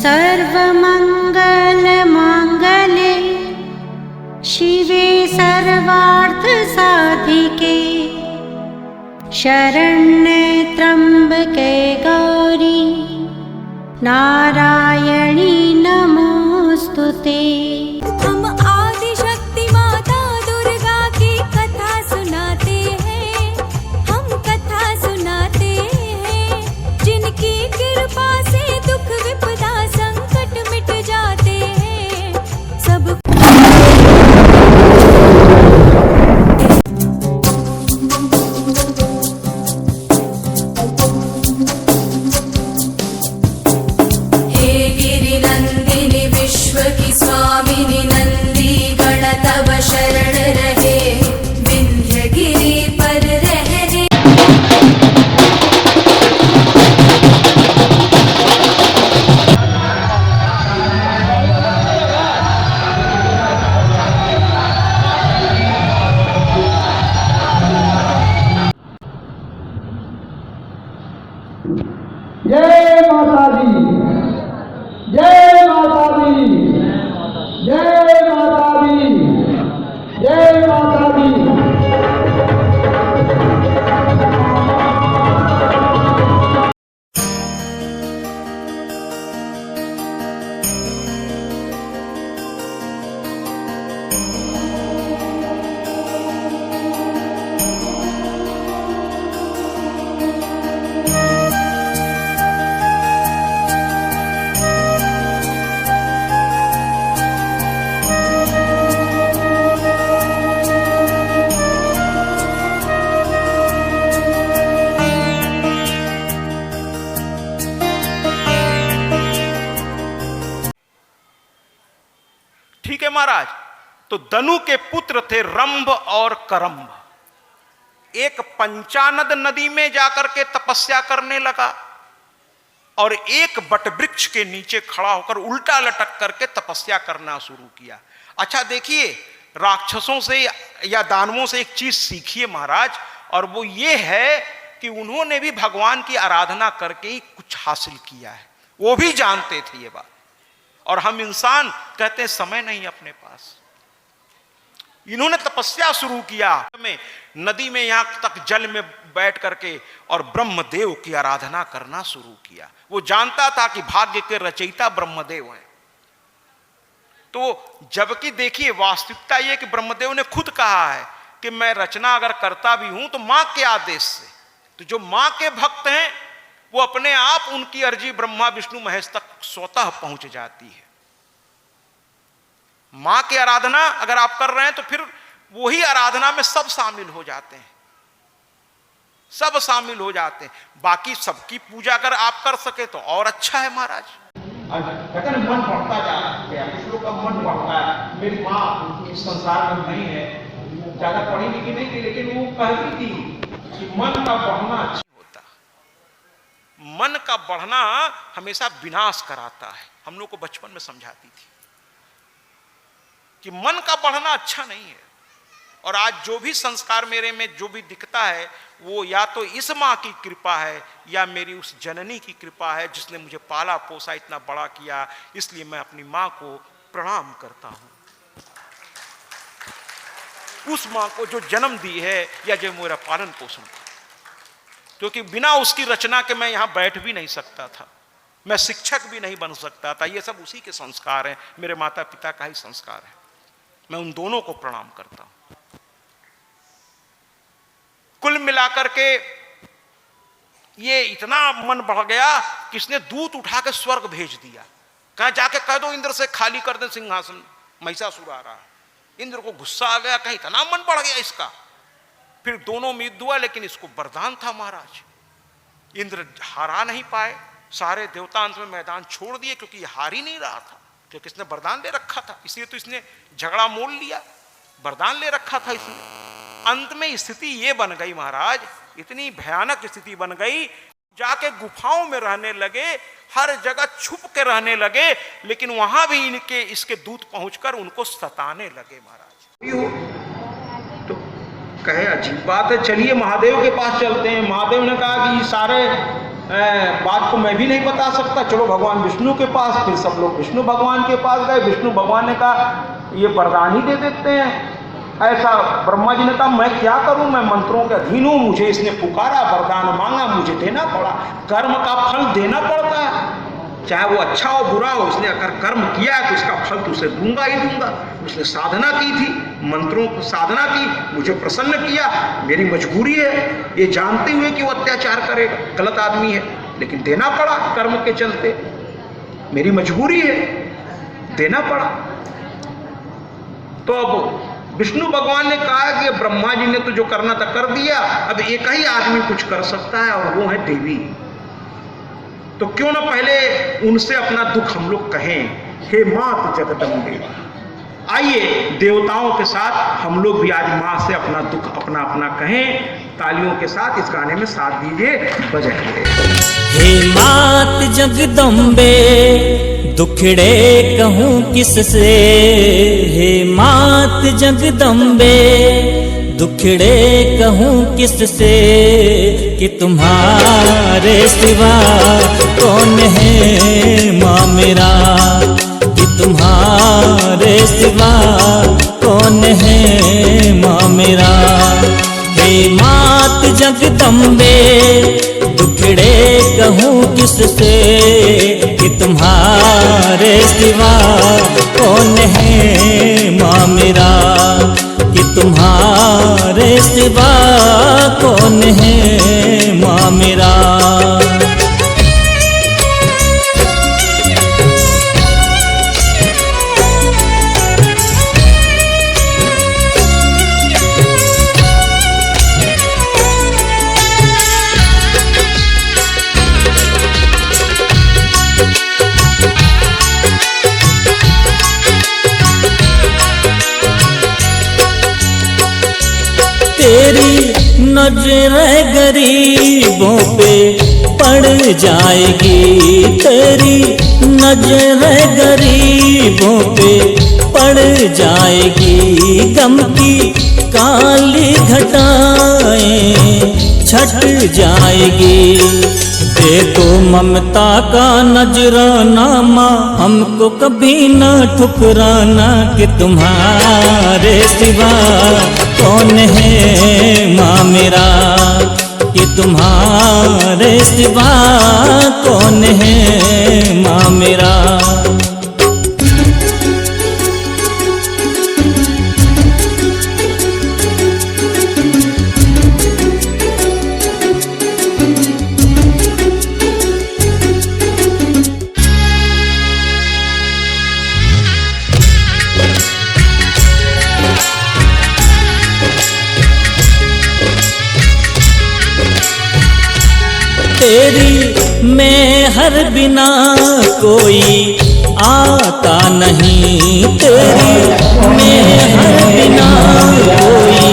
सर्वमङ्गलमाङ्गल्ये शिवे सर्वार्थसाधिके शरण्ये त्र्यम्बके गौरी नारायणी नमोस्तुते। हम आदिशक्ति माता दुर्गा की कथा सुनाते हैं, हम कथा सुनाते हैं। जिनकी कृपा से दुख विपदा संकट मिट जाते हैं। सब स्वामिनी नंदी गण तव शरण रहे, विंध्यगिरि पर रहने। जय माता दी, जय माता दी, जय माता दी, जय माता दी। ठीक है महाराज। तो दनु के पुत्र थे रंभ और करंभ। एक पंचानद नदी में जाकर के तपस्या करने लगा और एक बटवृक्ष के नीचे खड़ा होकर उल्टा लटक करके तपस्या करना शुरू किया। अच्छा देखिए, राक्षसों से या दानवों से एक चीज सीखिए महाराज, और वो ये है कि उन्होंने भी भगवान की आराधना करके ही कुछ हासिल किया है। वो भी जानते थे ये बात, और हम इंसान कहते हैं समय नहीं अपने पास। इन्होंने तपस्या शुरू किया में नदी में यहां तक जल में बैठ करके और ब्रह्मदेव की आराधना करना शुरू किया। वो जानता था कि भाग्य के रचयिता ब्रह्मदेव हैं। तो जबकि देखिए वास्तविकता यह कि ब्रह्मदेव ने खुद कहा है कि मैं रचना अगर करता भी हूं तो मां के आदेश से। तो जो मां के भक्त हैं वो अपने आप उनकी अर्जी ब्रह्मा विष्णु महेश तक स्वतः पहुंच जाती है। मां की आराधना अगर आप कर रहे हैं तो फिर वही आराधना में सब शामिल हो जाते हैं, सब शामिल हो जाते हैं। बाकी सबकी पूजा अगर आप कर सके तो और अच्छा है महाराज। मन बढ़ता जा रहा है, लोग का मन बढ़ता है। मेरी माँ इस संसार में नहीं है, ज्यादा पढ़ी लिखी नहीं थी, लेकिन वो कहती थी कि मन का बढ़ना अच्छा होता। मन का बढ़ना हमेशा विनाश कराता है। हम लोग को बचपन में समझाती थी कि मन का बढ़ना अच्छा नहीं है। और आज जो भी संस्कार मेरे में जो भी दिखता है वो या तो इस माँ की कृपा है या मेरी उस जननी की कृपा है जिसने मुझे पाला पोसा इतना बड़ा किया। इसलिए मैं अपनी माँ को प्रणाम करता हूं, उस माँ को जो जन्म दी है या जो मेरा पालन पोषण था। क्योंकि बिना उसकी रचना के मैं यहां बैठ भी नहीं सकता था, मैं शिक्षक भी नहीं बन सकता था। ये सब उसी के संस्कार हैं, मेरे माता पिता का ही संस्कार है। मैं उन दोनों को प्रणाम करता हूं। कुल मिलाकर के ये इतना मन बढ़ गया कि इसने दूत उठा के स्वर्ग भेज दिया। कहा जाके कह दो इंद्र से खाली कर दे सिंहासन, महिषासुर आ रहा है। इंद्र को गुस्सा आ गया, कहीं इतना मन बढ़ गया इसका। फिर दोनों में युद्ध हुआ, लेकिन इसको वरदान था महाराज। इंद्र हारा नहीं पाए, सारे देवता अंत में मैदान छोड़ दिए क्योंकि ये हार ही नहीं रहा था, क्योंकि इसने वरदान ले रखा था। इसलिए तो इसने झगड़ा मोल लिया, वरदान ले रखा था इसने। अंत में स्थिति ये बन गई महाराज, इतनी भयानक स्थिति बन गई, जाके गुफाओं में रहने लगे, हर जगह छुप के रहने लगे। लेकिन वहां भी इसके दूत पहुंचकर उनको सताने लगे महाराज। कहे अजीब बात है, चलिए महादेव के पास चलते हैं। महादेव ने कहा कि सारे बात को मैं भी नहीं बता सकता, चलो भगवान विष्णु के पास। फिर सब लोग विष्णु भगवान के पास गए। विष्णु भगवान ने कहा ये वरदान ही दे देते हैं। ऐसा ब्रह्मा जी ने कहा मैं क्या करूं, मैं मंत्रों के अधीन हूं, मुझे इसने पुकारा, वरदान मांगा, मुझे देना पड़ा। कर्म का फल देना पड़ता है, चाहे वो अच्छा हो बुरा हो। इसने अगर कर्म किया है तो इसका फल तो उसे दूंगा ही दूंगा। उसने साधना की थी, मंत्रों को साधना की, मुझे प्रसन्न किया, मेरी मजबूरी है, ये जानते हुए कि वो अत्याचार करेगा, गलत आदमी है, लेकिन देना पड़ा कर्म के चलते, मेरी मजबूरी है, देना पड़ा। तो अब विष्णु भगवान ने कहा कि ब्रह्मा जी ने तो जो करना था कर दिया, अब एक ही आदमी कुछ कर सकता है और वो है देवी। तो क्यों ना पहले उनसे अपना दुख हम लोग कहें। हे मात जगदम्बे, आइए देवताओं के साथ हम लोग भी आज मां से अपना दुख अपना अपना कहें। तालियों के साथ इस गाने में साथ दीजिए, बजाइए। हे मात जगदम्बे दुखड़े कहूँ किससे, हे मात जगदम्बे दुखड़े कहूँ किससे, कि तुम्हारे सिवा कौन है माँ मेरा, कि तुम्हारे सिवा कौन है माँ मेरा। हे मात जगदम्बे दुखड़े कहूँ किससे, कि तुम्हारे सिवा कौन है माँ मेरा, कि तुम्हारे सिवा कौन है माँ मेरा। तेरी नजर गरीबों पे पड़ जाएगी, तेरी नजर गरीबों पे पड़ जाएगी, गम की काली घटाएं छट जाएगी। देखो ममता का नजराना, हमको कभी न ठुकराना, कि तुम्हारे सिवा कौन है माँ मेरा, कि तुम्हारे सिवा कौन है माँ मेरा। तेरी मैं हर बिना कोई आता नहीं, तेरी मैं हर बिना कोई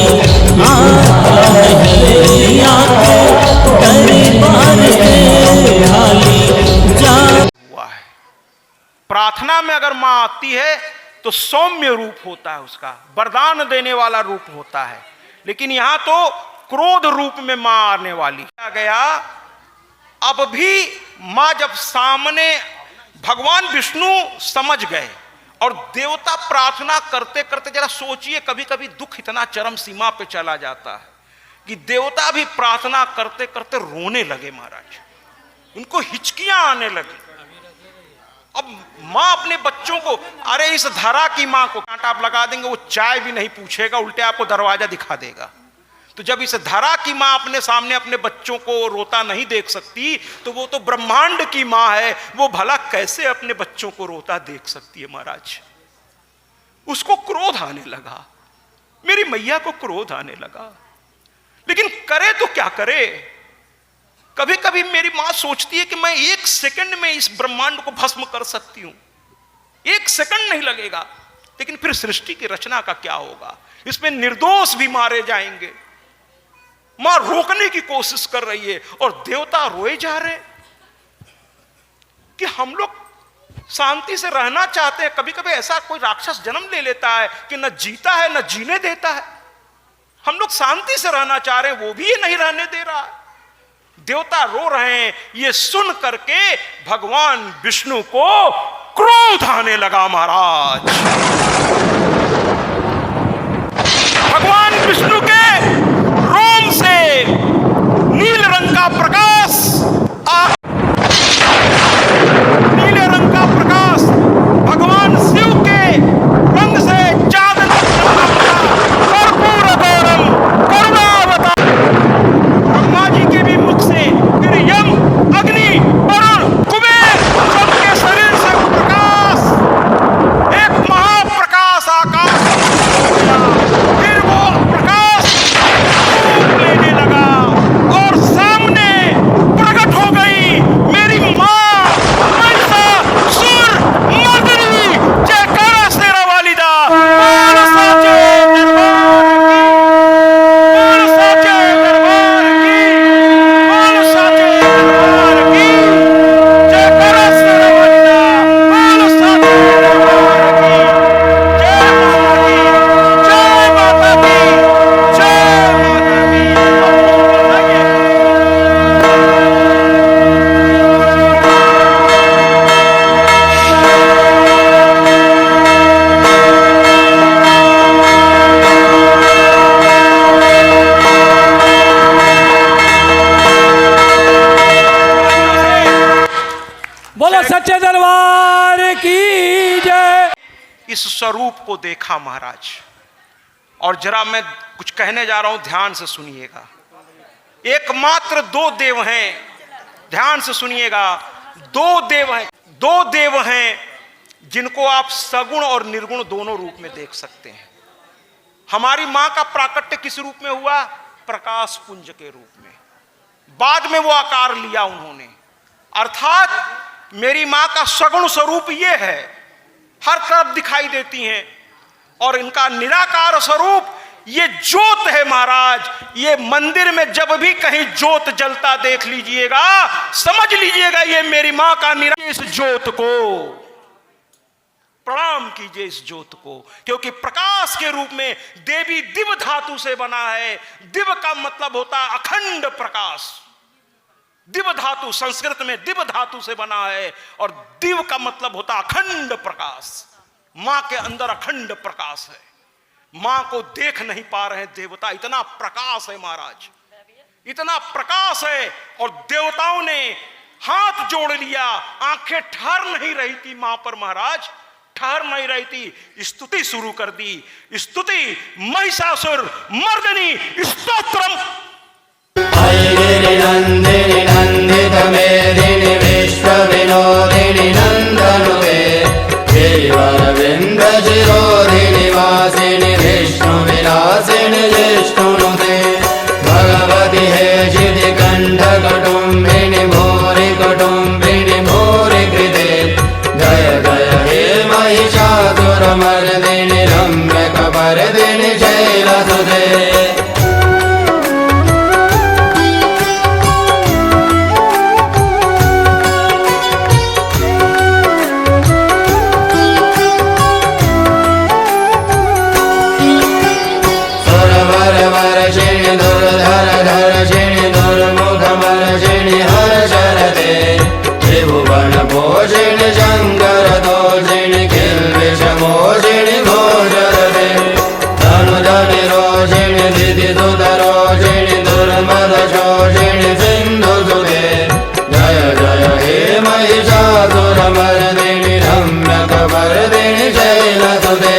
आता नहीं, आके दरबार से खाली जा। हुआ है प्रार्थना में अगर मां आती है तो सौम्य रूप होता है, उसका वरदान देने वाला रूप होता है। लेकिन यहां तो क्रोध रूप में मां आने वाली आ गया। अब भी मां जब सामने भगवान विष्णु समझ गए और देवता प्रार्थना करते करते, जरा सोचिए, कभी कभी दुख इतना चरम सीमा पे चला जाता है कि देवता भी प्रार्थना करते करते रोने लगे महाराज, उनको हिचकियां आने लगी। अब मां अपने बच्चों को, अरे इस धरा की मां को कांटा आप लगा देंगे, वो चाय भी नहीं पूछेगा, उल्टे आपको दरवाजा दिखा देगा। तो जब इस धरा की मां अपने सामने अपने बच्चों को रोता नहीं देख सकती, तो वो तो ब्रह्मांड की मां है, वो भला कैसे अपने बच्चों को रोता देख सकती है महाराज। उसको क्रोध आने लगा, मेरी मैया को क्रोध आने लगा। लेकिन करे तो क्या करे। कभी कभी मेरी मां सोचती है कि मैं 1 सेकंड में इस ब्रह्मांड को भस्म कर सकती हूं, 1 सेकंड नहीं लगेगा। लेकिन फिर सृष्टि की रचना का क्या होगा, इसमें निर्दोष भी मारे जाएंगे। मां रोकने की कोशिश कर रही है और देवता रोए जा रहे कि हम लोग शांति से रहना चाहते हैं। कभी कभी ऐसा कोई राक्षस जन्म ले लेता है कि न जीता है न जीने देता है। हम लोग शांति से रहना चाह रहे हैं, वो भी ये नहीं रहने दे रहा है। देवता रो रहे हैं। ये सुन करके भगवान विष्णु को क्रोध आने लगा महाराज। भगवान विष्णु के रोम से नील रंग का प्रकाश नीले रंग का प्रकाश भगवान शिव के रंग से चांदनी कर्पूर गौरम करुणावतार। ब्रह्मा जी के भी मुख से फिर यम, अग्नि, वरुण, कुबेर सबके शरीर से प्रकाश, एक महाप्रकाश आकाश गया। फिर वो प्रकाश रूप लेने लगा और सामने प्रकट हो गई मेरी मां महिषासुर मर्दिनी। जयकारा शेरा वालिदा। बोल साचे दरबार की, बोल साचे दरबार की, जयकारा शेरा वालिदा। बोल साचे दरबार की, जय माता दी, जय माता दी, जय माता दी। बोलो सच्चे दरबार की जय। इस स्वरूप को देखा महाराज, और जरा मैं कुछ कहने जा रहा हूं, ध्यान से सुनिएगा। एकमात्र दो देव हैं, ध्यान से सुनिएगा। दो देव हैं जिनको आप सगुण और निर्गुण दोनों रूप में देख सकते हैं। हमारी मां का प्राकट्य किस रूप में हुआ? प्रकाश पुंज के रूप में। बाद में वो आकार लिया उन्होंने, अर्थात मेरी मां का सगुण स्वरूप ये है, हर तरफ दिखाई देती हैं। और इनका निराकार स्वरूप ये ज्योत है महाराज। ये मंदिर में जब भी कहीं ज्योत जलता देख लीजिएगा, समझ लीजिएगा ये मेरी मां का निराकार। इस ज्योत को प्रणाम कीजिए, इस ज्योत को, क्योंकि प्रकाश के रूप में देवी दिव्य धातु से बना है। दिव्य का मतलब होता है अखंड प्रकाश। दिव्य धातु संस्कृत में दिव्य धातु से बना है, और दिव्य का मतलब होता अखंड प्रकाश। मां के अंदर अखंड प्रकाश है। मां को देख नहीं पा रहे देवता, इतना प्रकाश है महाराज, इतना प्रकाश है। और देवताओं ने हाथ जोड़ लिया, आंखें ठहर नहीं रही थी मां पर महाराज, ठहर नहीं रही थी। स्तुति शुरू कर दी। स्तुति महिषासुर मर्दिनी स्तोत्रम। नंदिनी नंदित मेदिनी विश्व विनोदिनी नंदनुते देवरविंद शिरोधिनी वासिनी विष्णु विलासिनी जिष्णुनुते भगवती हे शिति कंठ कुटुंबिनी भूरि कुटुंबिनी भूरि कृते जय जय हे महिषासुर मर्दिनी रम्य कपर्दिनी शैलसुते। भोजिनी शंकर दोषिणी किल्बिष मोहिनी घोषरते धनुजनि रोषिणी दिति सुत रोषिणी दुर्मद शोषिणी सिंधु सुते जय जय हे महिषासुर मर्दिनी रम्य कपर्दिनी शैलसुते।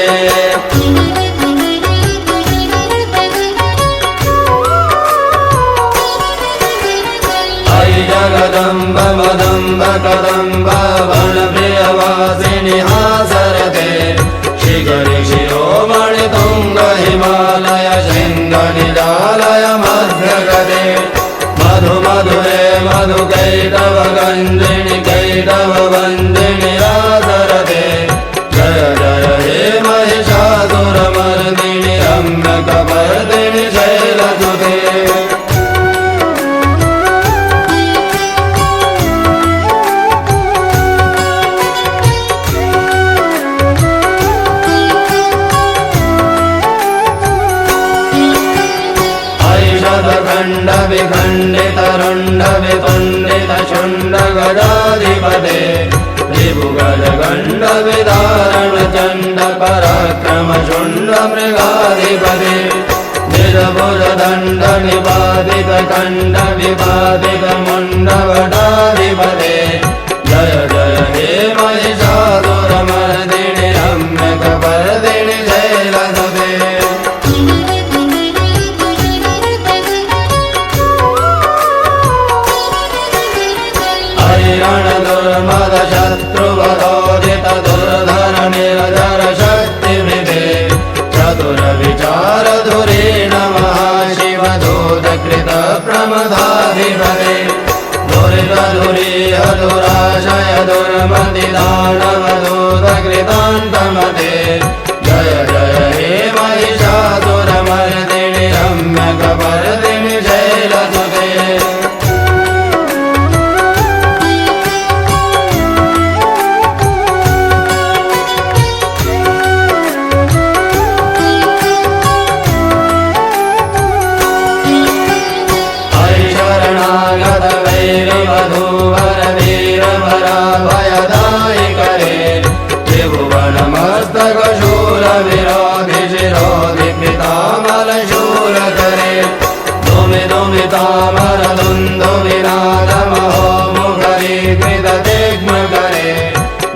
जगदम्ब मदम्ब कदम्ब वन प्रियवासिनी हासरते शिखरि शिरोमणि तुंग हिमालय शृंग निजालय मध्यगते मधु मधुरे मधु कैटव गंधिनी कैटव वंदिनी रासरते जय जय हे महिषासुर मर्दिनी रम्य कपर्दिनी शैलसुते। खंड विखंडित रुंड विदारण चण्ड पराक्रम शुण्ड मृगाधिपते निजभुज दण्ड निपातित खण्ड विपातित मुण्ड वटाधिपते जय जय हे महिषासुरमर्दिनि रम्यकपर्दिनि शैलसुते दुर्मद शत्रुवरोधित दुर्धर निर्धर शक्तिवृते चतुर विचार धुरेण महाशिव दूतकृत प्रमदाधिपते दुरितधुरीह दुराशय दुर्मति दानव दूतकृतान्तमते जय जय हे महिषासुरमर्दिनि रम्यकपर्दिनि शैलसुते वधूवर वीर भयदायि करे त्रिभुवन मस्तक शूल विरोधि शिरोधि पितामल शूल करे दुमि दुमि तामर दुन्दु विनाद महो मुखरीकृत दिग्म करे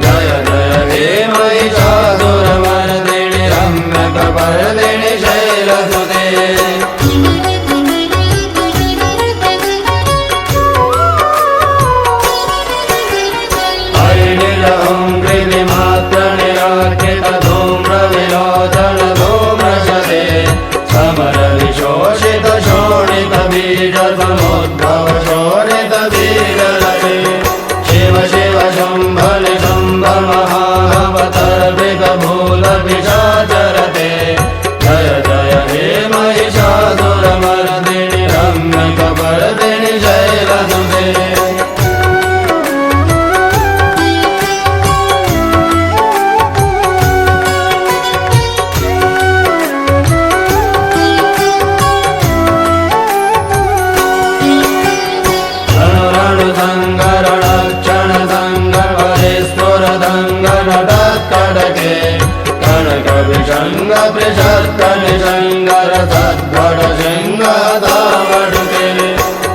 जय जय हे महिषासुरमर्दिनि रम्यकपर्दिनि शैलसुते समर विशोषित शोणित बीज समुद्भव शोणित बीजलते शिव शिव शंभ निशंभ महावतर्पित भूल पिशाचरते जय जय हे महिषासुरमर्दिनि रम्यकपर्दिनि शैलसुते कनक विषंग प्रशस्त निशंगर सद्भट सिंह धावडुके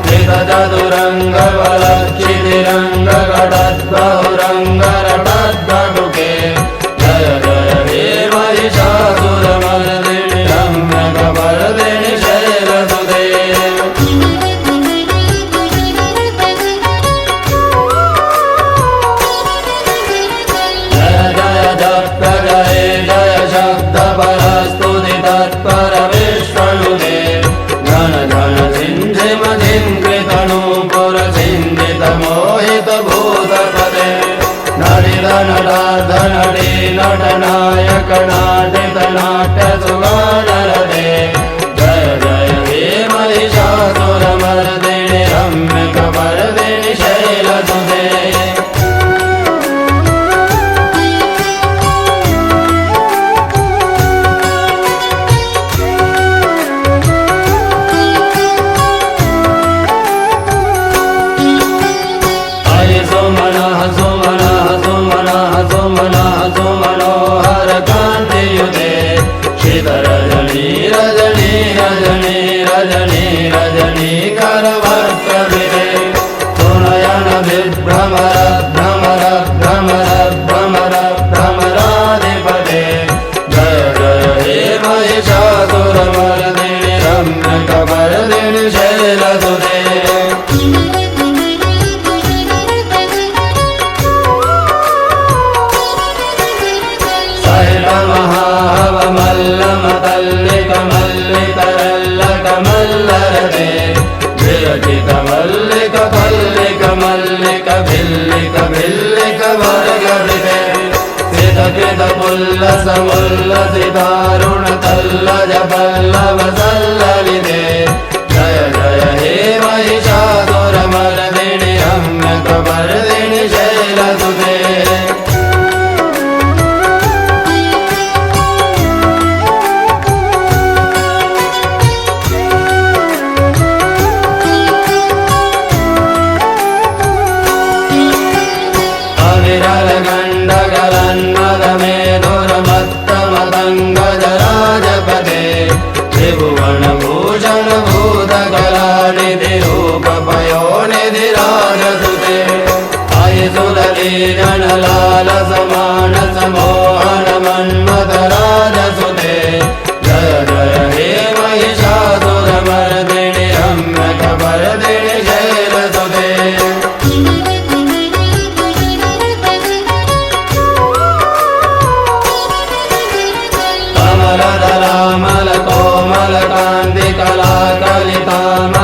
कृत चतुरंग बलक्षितिरंग घटद्बहुरंग रटद्बटुके जय जय हे महिषासुरमर्दिनि रम्यकपर्दिनि शैलसुते परस्तुति तत्पर विश्वनुते घन घन सिंधिम धिंकृत नूपुर सिंधित मोहित भूतपते नरित नटार्ध नटी नटनायक नाटित नाट्य सुगानरते जय जय हे महिषासुरमर्दिनि रम्यकपर्दिनि शैलसुते मनोहर कांति युते शीत रजनी रजनी रजनी रजनी रजनी करवस्त्रविते सुनयन विभ्रमर भ्रमर भ्रमर भ्रमर भ्रमराधिपते जय जय हे महिषासुरमर्दिनि रम्यकपर्दिनि शैलसुते मल्लिक मल्लिकरल्लक मल्लरते विरचित मल्लिक पल्लिक मल्लिक भिल्लिक भिल्लिक वर्गवृते सित कृत पुल्लस मुल्लसितारुण तल्लज पल्लव सल्ललिते जय जय हे महिषासुरमर्दिनि रम्यकपर्दिनि शैलसुते गंड गलंड मे दुर्मत्तमतङ्गजराजपदे त्रिभुवनभूषण भूतकलानिधि रूपपयोनिधिराजसुते सुरलीरणलाल समान समोहन मन्मथराजसुते जय जय हे महिषासुरमर्दिनि रम्यकपर्दिनि शैलसुते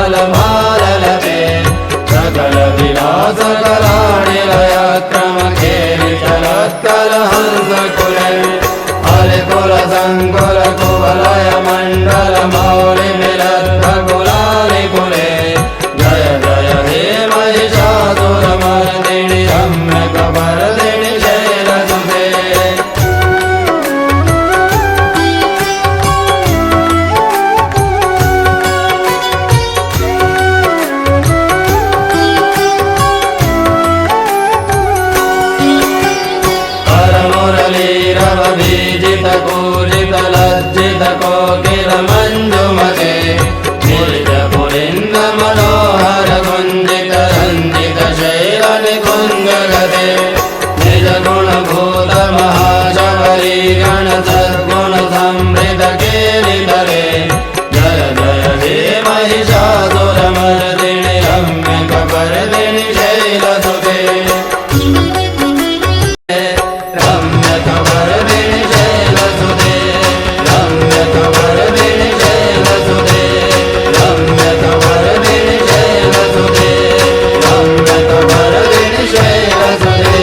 कमलदलामलकोमलकान्तिकलाकलितामलभाललते सकल विलासकलाणि लयक्रमखेलिशरत्कलहंसकुले हरिकुलसङ्कुलकुवलय मण्डलमौलिमिलद्भकुलालिकुले जय जय हे महिषासुरमर्दिनि रम्यकपर्दिनि शैलसुते कोकिलमञ्जुमते गिरिजपुलिन्द मनोहर कुञ्जित रञ्जित शैलनिकुञ्जगते निजगुणभूत महाशबरी गण सद्गुण समृत केलितले जय जय हे महिषासुरमर्दिनि रम्यकपर्दिनि शैलसुते रम्यकपर्दिनि शैलसुते रम्यकपर्दिनि शैलसुते रम्यकपर्दिनि शैलसुते रम्यकपर्दिनि शैलसुते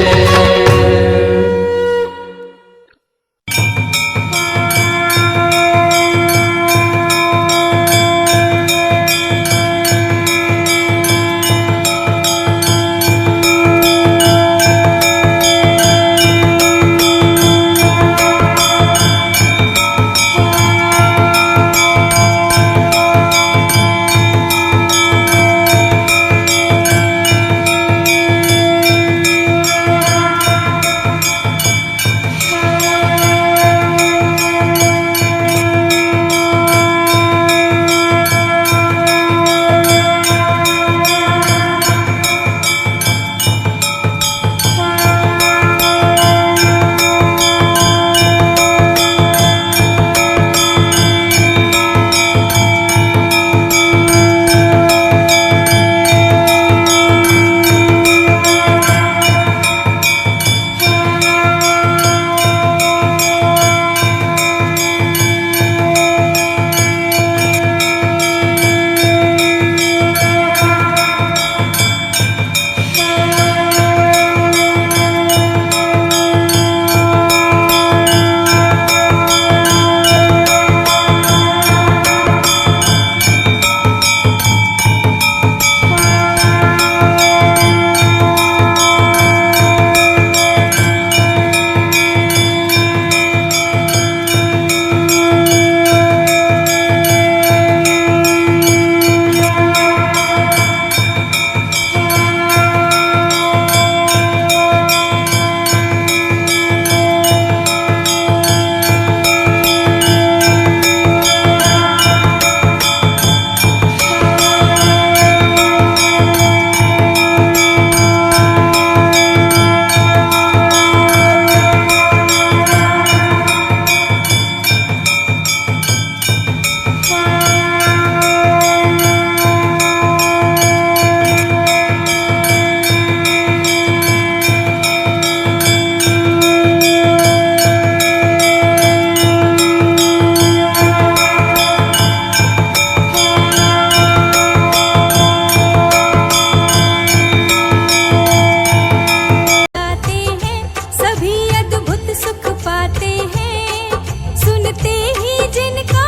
सभी अद्भुत सुख पाते हैं सुनते ही जिनका